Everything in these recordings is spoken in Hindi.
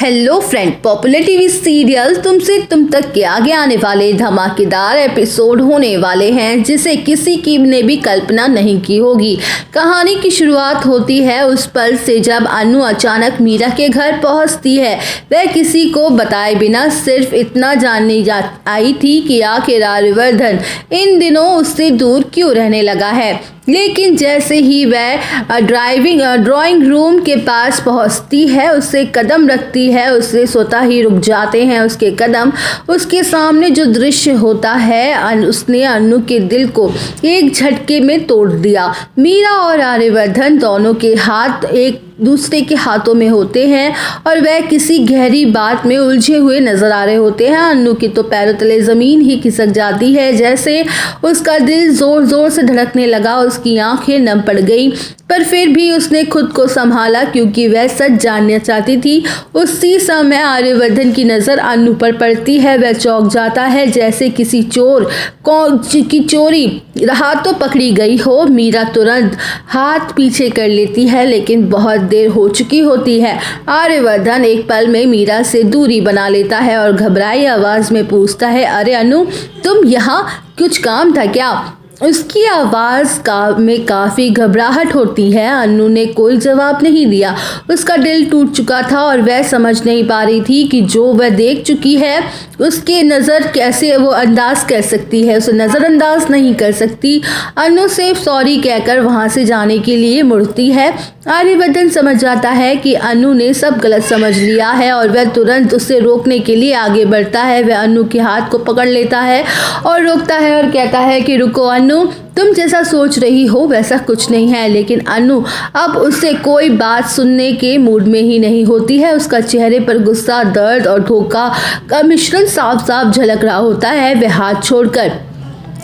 Hello friend, popular TV serial तुमसे तुम तक के आगे आने वाले धमाकेदार एपिसोड होने वाले हैं जिसे किसी की ने भी कल्पना नहीं की होगी। कहानी की शुरुआत होती है उस पल से जब अनु अचानक मीरा के घर पहुंचती है। वह किसी को बताए बिना सिर्फ इतना जानने आई थी कि आखिर आर्यवर्धन इन दिनों उससे दूर क्यों रहने लगा है। लेकिन जैसे ही वह ड्राइंग रूम के पास पहुंचती है, उससे कदम रखती है, उससे स्वतः ही रुक जाते हैं उसके कदम। उसके सामने जो दृश्य होता है उसने अनु के दिल को एक झटके में तोड़ दिया। मीरा और आर्यवर्धन दोनों के हाथ एक दूसरे के हाथों में होते हैं और वह किसी गहरी बात में उलझे हुए नजर आ रहे होते हैं। अनु की तो पैरों तले जमीन ही खिसक जाती है, जैसे उसका दिल जोर जोर से धड़कने लगा। उसकी आंखें नम पड़ गई, पर फिर भी उसने खुद को संभाला क्योंकि वह सच जानना चाहती थी। उसी समय आर्यवर्धन की नज़र अनु पर पड़ती है। वह चौंक जाता है जैसे किसी चोर की चोरी हाथों पकड़ी गई हो। मीरा तुरंत हाथ पीछे कर लेती है, लेकिन बहुत देर हो चुकी होती है। आर्यवर्धन एक पल में मीरा से दूरी बना लेता है और घबराई आवाज में पूछता है, अरे अनु, तुम यहाँ कुछ काम था क्या? उसकी आवाज़ में काफ़ी घबराहट होती है। अनु ने कोई जवाब नहीं दिया। उसका दिल टूट चुका था और वह समझ नहीं पा रही थी कि जो वह देख चुकी है उसके नज़र कैसे वो अंदाज कर सकती है, उसे नज़रअंदाज नहीं कर सकती। अनु सिर्फ सॉरी कहकर वहाँ से जाने के लिए मुड़ती है। आर्यवर्धन समझ जाता है कि अनु ने सब गलत समझ लिया है और वह तुरंत उसे रोकने के लिए आगे बढ़ता है। वह अनु के हाथ को पकड़ लेता है और रोकता है और कहता है कि रुको अनु, तुम जैसा सोच रही हो वैसा कुछ नहीं है। लेकिन अनु अब उससे कोई बात सुनने के मूड में ही नहीं होती है। उसका चेहरे पर गुस्सा, दर्द और धोखा का मिश्रण साफ साफ झलक रहा होता है। वह हाथ छोड़कर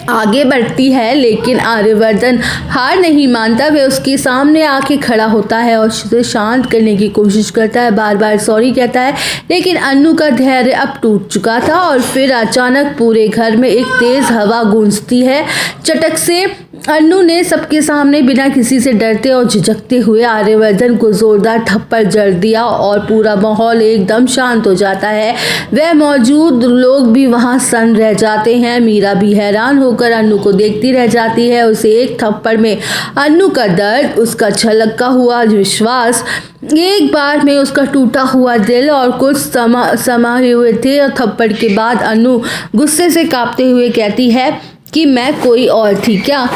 आगे बढ़ती है, लेकिन आर्यवर्धन हार नहीं मानता। वह उसके सामने आके खड़ा होता है और उसे शांत करने की कोशिश करता है, बार बार सॉरी कहता है। लेकिन अनु का धैर्य अब टूट चुका था और फिर अचानक पूरे घर में एक तेज हवा गूंजती है। चटक से अनु ने सबके सामने बिना किसी से डरते और झिझकते हुए आर्यवर्धन को जोरदार थप्पड़ जड़ दिया और पूरा माहौल एकदम शांत हो जाता है। वह मौजूद लोग भी वहां सन्न रह जाते हैं। मीरा भी हैरान होकर अनु को देखती रह जाती है। उसे एक थप्पड़ में अनु का दर्द, उसका छलका हुआ विश्वास, एक बार में उसका टूटा हुआ दिल और कुछ समाये हुए थे। और थप्पड़ के बाद अनु गुस्से से कांपते हुए कहती है कि मैं कोई और थी क्या?